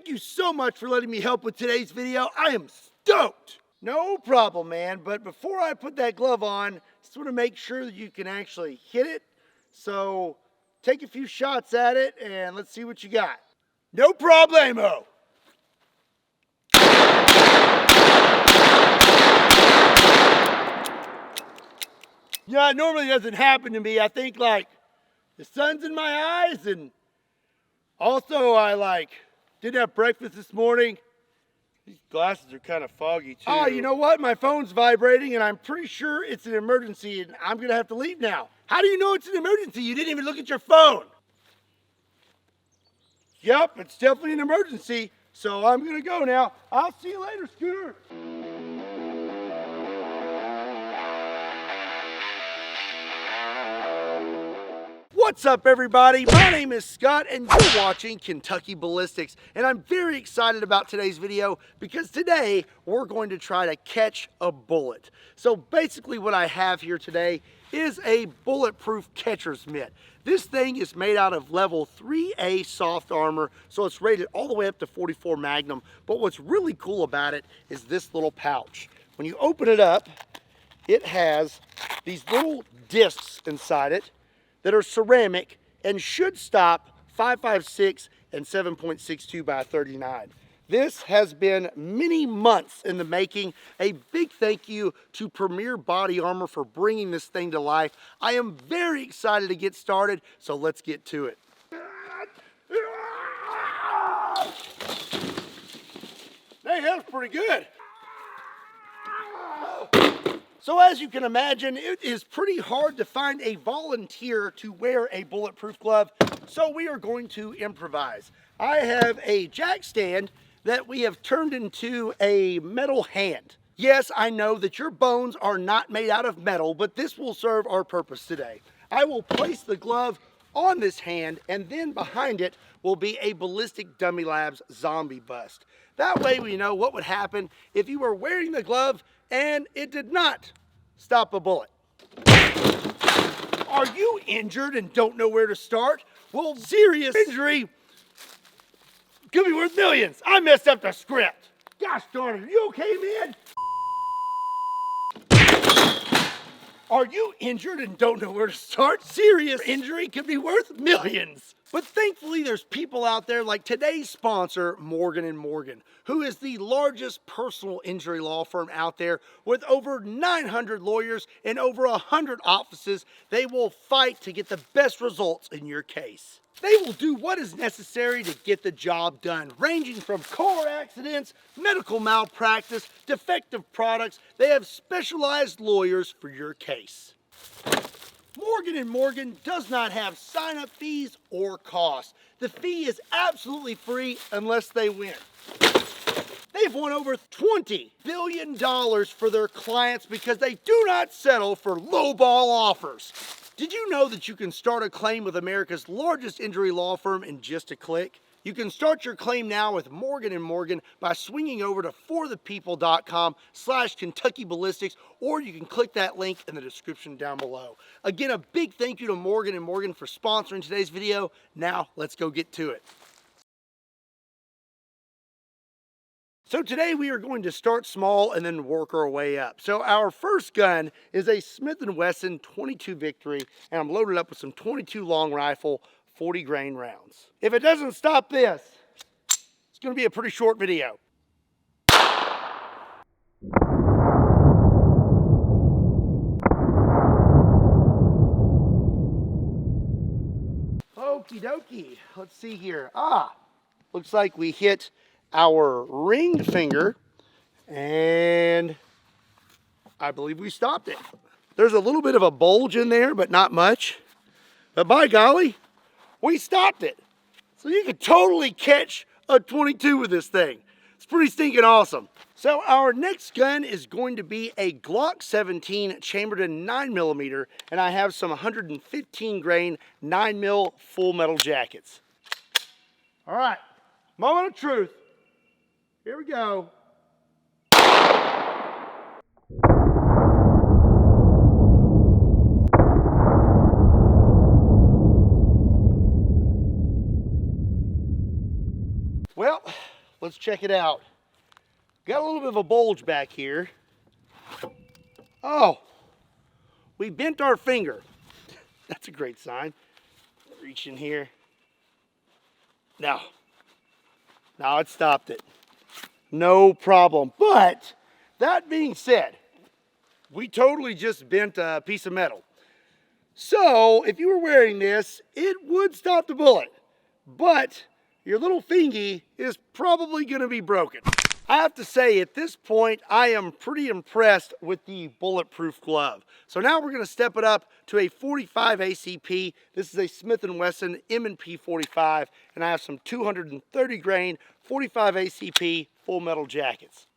Thank you so much for letting me help with today's video. I am stoked. No problem, man. But before I put that glove on, just want to make sure that you can actually hit it. So take a few shots at it and let's see what you got. No problemo. Yeah, it normally doesn't happen to me. I think like the sun's in my eyes, and also I didn't have breakfast this morning. These glasses are kind of foggy too. Oh, you know what? My phone's vibrating and I'm pretty sure it's an emergency and I'm gonna have to leave now. How do you know it's an emergency? You didn't even look at your phone. Yep, it's definitely an emergency. So I'm gonna go now. I'll see you later, Scooter. What's up, everybody? My name is Scott and you're watching Kentucky Ballistics, and I'm very excited about today's video because today we're going to try to catch a bullet. So basically what I have here today is a bulletproof catcher's mitt. This thing is made out of level 3A soft armor, so it's rated all the way up to 44 Magnum. But what's really cool about it is this little pouch. When you open it up, it has these little discs inside it that are ceramic and should stop 5.56 and 7.62 by 39. This has been many months in the making. A big thank you to Premier Body Armor for bringing this thing to life. I am very excited to get started, so let's get to it. Hey, that was pretty good. So as you can imagine, it is pretty hard to find a volunteer to wear a bulletproof glove, so we are going to improvise. I have a jack stand that we have turned into a metal hand. Yes, I know that your bones are not made out of metal, but this will serve our purpose today. I will place the glove on this hand, and then behind it will be a Ballistic Dummy Labs zombie bust. That way we know what would happen if you were wearing the glove and it did not stop a bullet. Are you injured and don't know where to start? Well, serious injury could be worth millions. I messed up the script. Gosh darn it, are you okay, man? Are you injured and don't know where to start? Serious injury could be worth millions. But thankfully, there's people out there like today's sponsor, Morgan & Morgan, who is the largest personal injury law firm out there with over 900 lawyers and over 100 offices. They will fight to get the best results in your case. They will do what is necessary to get the job done, ranging from car accidents, medical malpractice, defective products. They have specialized lawyers for your case. Morgan & Morgan does not have sign-up fees or costs. The fee is absolutely free unless they win. They've won over $20 billion for their clients because they do not settle for lowball offers. Did you know that you can start a claim with America's largest injury law firm in just a click? You can start your claim now with Morgan & Morgan by swinging over to forthepeople.com/Kentucky Ballistics, or you can click that link in the description down below. Again, a big thank you to Morgan & Morgan for sponsoring today's video. Now, let's go get to it. So today we are going to start small and then work our way up. So our first gun is a Smith & Wesson 22 Victory, and I'm loaded up with some 22 long rifle 40 grain rounds. If it doesn't stop this, it's going to be a pretty short video. Okie dokie, let's see here. Looks like we hit our ring finger, and I believe we stopped it. There's a little bit of a bulge in there, but not much. But by golly, we stopped it. So you could totally catch a 22 with this thing. It's pretty stinking awesome. So our next gun is going to be a Glock 17 chambered in 9mm, and I have some 115 grain 9mm full metal jackets. All right, moment of truth. Here we go. Well, let's check it out. Got a little bit of a bulge back here. Oh, we bent our finger. That's a great sign. Reach in here. No, it stopped it. No problem. But that being said, we totally just bent a piece of metal. So if you were wearing this, it would stop the bullet, but your little fingy is probably going to be broken. I have to say, at this point, I am pretty impressed with the Bulletproof glove. So now we're going to step it up to a 45 ACP. This is a Smith & Wesson M&P 45, and I have some 230 grain 45 ACP full metal jackets.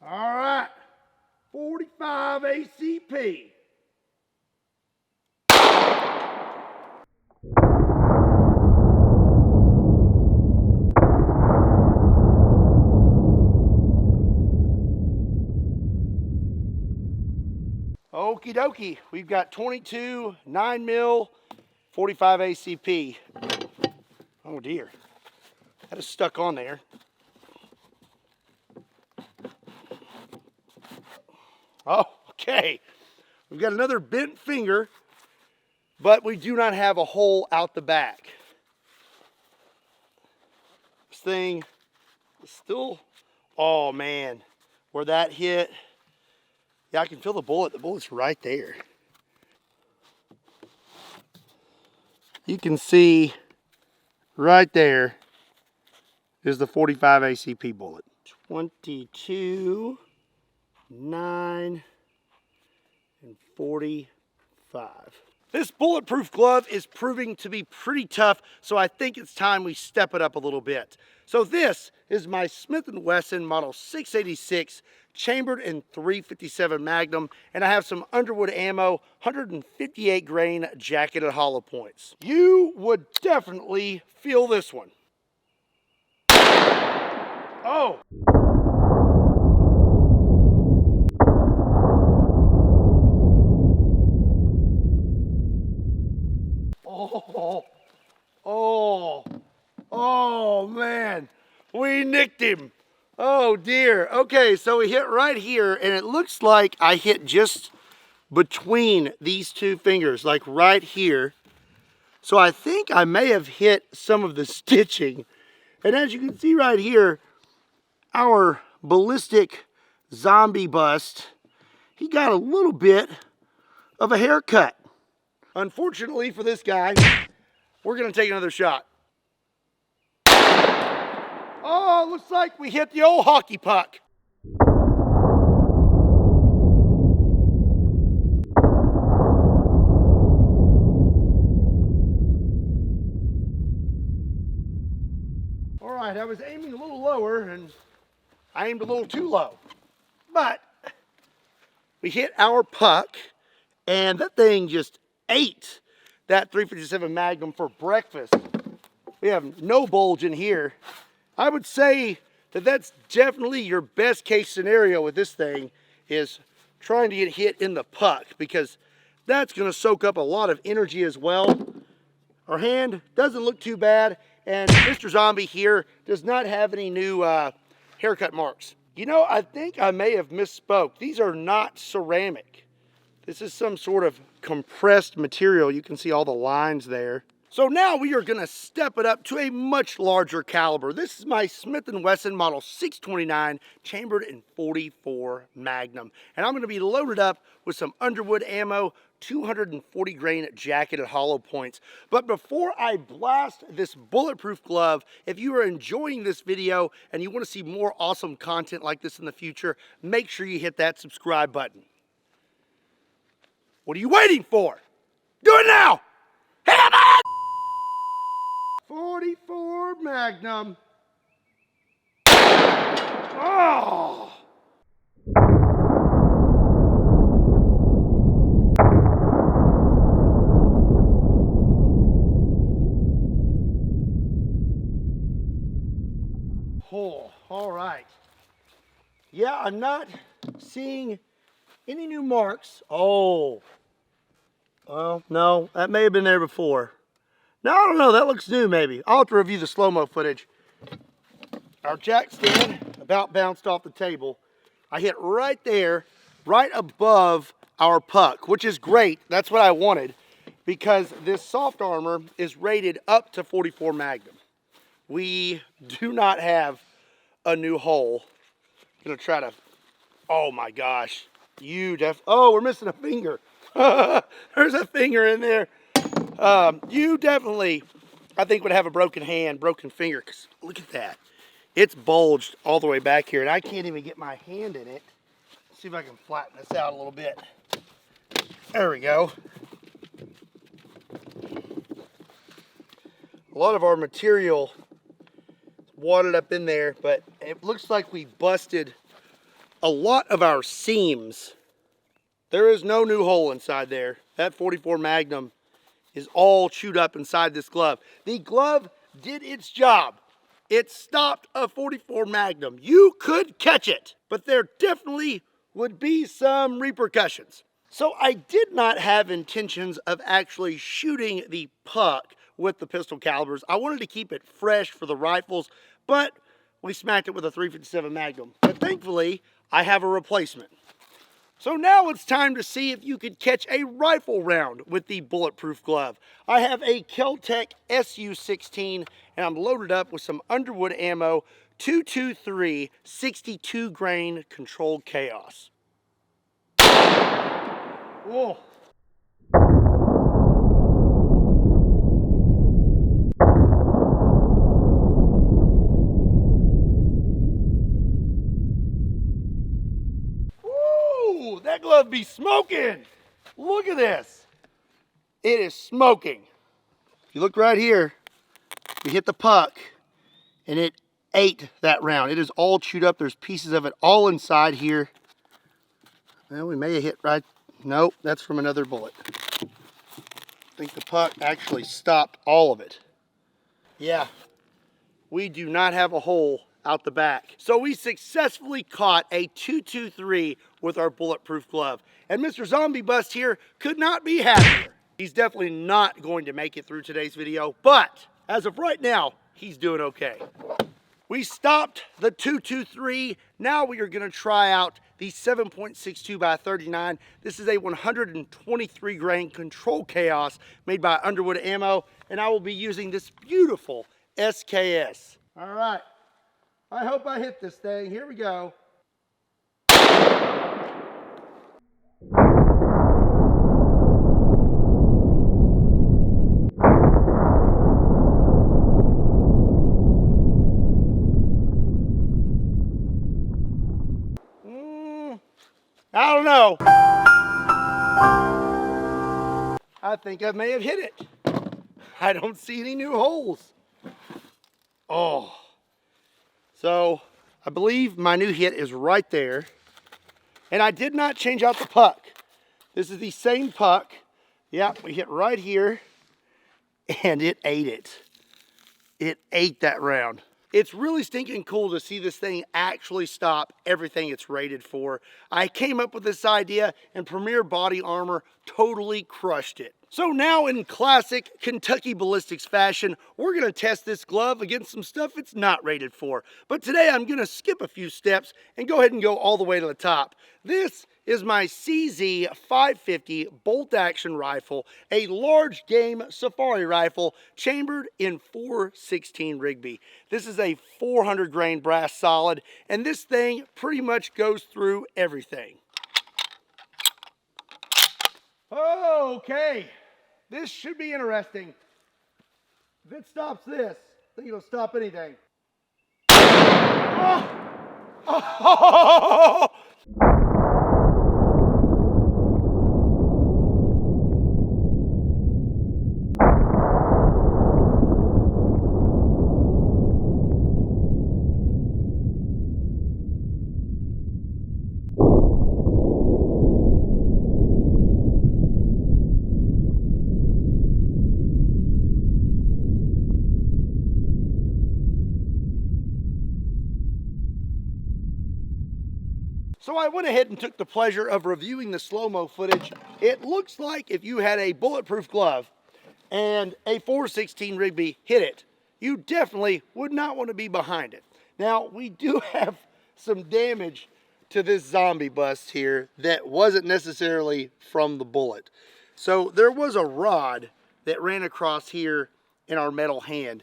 All right, 45 ACP. Okie dokie, we've got 22 9mm 45 ACP. Oh dear, that is stuck on there. Oh, okay. We've got another bent finger, but we do not have a hole out the back. This thing is still, oh man, where that hit. Yeah, I can feel the bullet. The bullet's right there. You can see right there is the 45 ACP bullet. 22, 9, and 45. This Bulletproof glove is proving to be pretty tough, so I think it's time we step it up a little bit. So this is my Smith & Wesson Model 686 chambered in .357 Magnum, and I have some Underwood ammo, 158 grain jacketed hollow points. You would definitely feel this one. Oh! Oh man, we nicked him. Oh dear. Okay, so we hit right here, and it looks like I hit just between these two fingers, like right here. So I think I may have hit some of the stitching. And as you can see right here, our ballistic zombie bust, he got a little bit of a haircut. Unfortunately for this guy, we're gonna take another shot. Oh, looks like we hit the old hockey puck. All right, I was aiming a little lower and I aimed a little too low. But we hit our puck and that thing just ate that .357 Magnum for breakfast. We have no bulge in here. I would say that that's definitely your best case scenario with this thing, is trying to get hit in the puck, because that's going to soak up a lot of energy as well. Our hand doesn't look too bad, and Mr. Zombie here does not have any new haircut marks. You know, I think I may have misspoke. These are not ceramic. This is some sort of compressed material. You can see all the lines there. So now we are going to step it up to a much larger caliber. This is my Smith & Wesson Model 629 chambered in .44 Magnum. And I'm going to be loaded up with some Underwood ammo, 240 grain jacketed hollow points. But before I blast this Bulletproof glove, if you are enjoying this video and you want to see more awesome content like this in the future, make sure you hit that subscribe button. What are you waiting for? Do it now! Hit it! 44 Magnum. Oh! Oh, all right. Yeah, I'm not seeing any new marks. Oh. Well, no, that may have been there before. No, I don't know. That looks new, maybe. I'll have to review the slow-mo footage. our jack stand about bounced off the table. I hit right there, right above our puck, which is great. That's what I wanted, because this soft armor is rated up to 44 Magnum. We do not have a new hole. I'm gonna try to, oh my gosh. Oh, we're missing a finger. There's a finger in there. You definitely, I think, would have a broken hand, broken finger, because look at that. It's bulged all the way back here, and I can't even get my hand in it. Let's see if I can flatten this out a little bit. There we go. A lot of our material wadded up in there, but it looks like we busted a lot of our seams. There is no new hole inside there. That 44 Magnum is all chewed up inside this glove. The glove did its job. It stopped a 44 Magnum. You could catch it, but there definitely would be some repercussions. So I did not have intentions of actually shooting the puck with the pistol calibers. I wanted to keep it fresh for the rifles, but we smacked it with a 357 Magnum. But thankfully, I have a replacement. So now it's time to see if you could catch a rifle round with the Bulletproof glove. I have a Kel-Tec SU-16, and I'm loaded up with some Underwood ammo, 223 62 grain controlled chaos. Whoa. That glove be smoking. Look at this. It is smoking. If you look right here, we hit the puck and it ate that round. It is all chewed up. There's pieces of it all inside here. Well, we may have hit right. Nope, that's from another bullet. I think the puck actually stopped all of it. Yeah, we do not have a hole out the back. So we successfully caught a 223 with our Bulletproof glove. And Mr. Zombie Bust here could not be happier. He's definitely not going to make it through today's video, but as of right now, he's doing okay. We stopped the 223. Now we are gonna try out the 7.62 by 39. This is a 123 grain control chaos made by Underwood ammo, and I will be using this beautiful SKS. All right. I hope I hit this thing. Here we go. I don't know. I think I may have hit it. I don't see any new holes. Oh. So I believe my new hit is right there. And I did not change out the puck. This is the same puck. Yeah, we hit right here and it ate it. It ate that round. It's really stinking cool to see this thing actually stop everything it's rated for. I came up with this idea and Premier Body Armor totally crushed it. So now in classic Kentucky Ballistics fashion, we're gonna test this glove against some stuff it's not rated for. But today I'm gonna skip a few steps and go ahead and go all the way to the top. This is my CZ550 bolt action rifle, a large game safari rifle chambered in 416 Rigby. This is a 400 grain brass solid, and this thing pretty much goes through everything. Okay, this should be interesting. If it stops this, I think it'll stop anything. Oh! Oh! So I went ahead and took the pleasure of reviewing the slow-mo footage. It looks like if you had a Bulletproof glove and a 416 Rigby hit it, you definitely would not want to be behind it. Now, we do have some damage to this zombie bust here that wasn't necessarily from the bullet. So there was a rod that ran across here in our metal hand.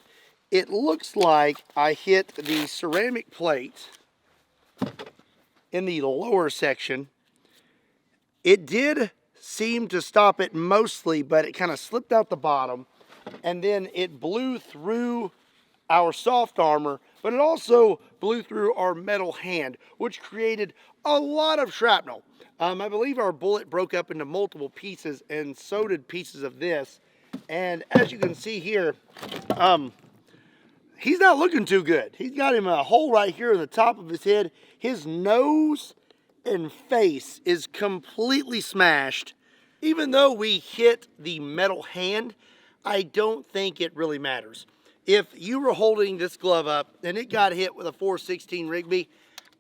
It looks like I hit the ceramic plate in the lower section. It did seem to stop it mostly, but it kind of slipped out the bottom, and then it blew through our soft armor, but it also blew through our metal hand, which created a lot of shrapnel. I believe our bullet broke up into multiple pieces, and so did pieces of this. And as you can see here, he's not looking too good. He's got him a hole right here in the top of his head. His nose and face is completely smashed. Even though we hit the metal hand, I don't think it really matters. If you were holding this glove up and it got hit with a 416 Rigby,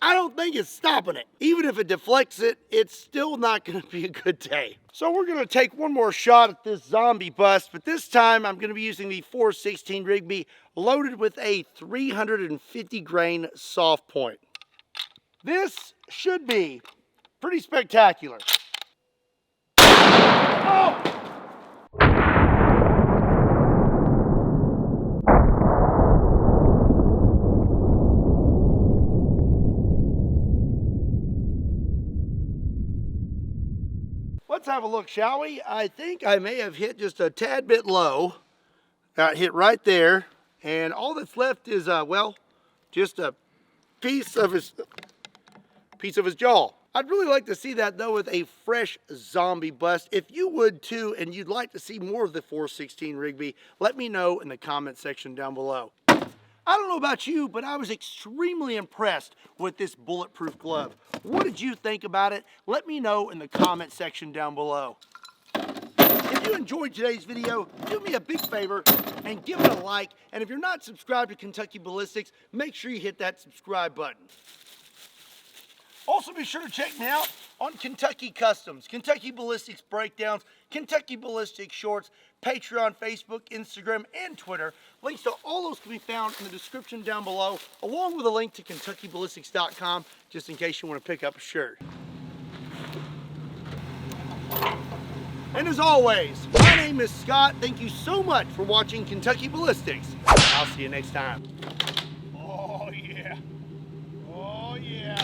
I don't think it's stopping it. Even if it deflects it, it's still not gonna be a good day. So we're gonna take one more shot at this zombie bust, but this time I'm gonna be using the 416 Rigby loaded with a 350 grain soft point. This should be pretty spectacular. Oh! Let's have a look, shall we? I think I may have hit just a tad bit low. Got hit right there. And all that's left is, well, just a piece of his jaw. I'd really like to see that, though, with a fresh zombie bust. If you would, too, and you'd like to see more of the 416 Rigby, let me know in the comment section down below. I don't know about you, but I was extremely impressed with this bulletproof glove. What did you think about it? Let me know in the comment section down below. If you enjoyed today's video, do me a big favor and give it a like. And if you're not subscribed to Kentucky Ballistics, make sure you hit that subscribe button. Also, be sure to check me out on Kentucky Customs, Kentucky Ballistics Breakdowns, Kentucky Ballistics Shorts, Patreon, Facebook, Instagram, and Twitter. Links to all those can be found in the description down below, along with a link to KentuckyBallistics.com, just in case you want to pick up a shirt. And as always, my name is Scott. Thank you so much for watching Kentucky Ballistics. I'll see you next time. Oh, yeah. Oh, yeah.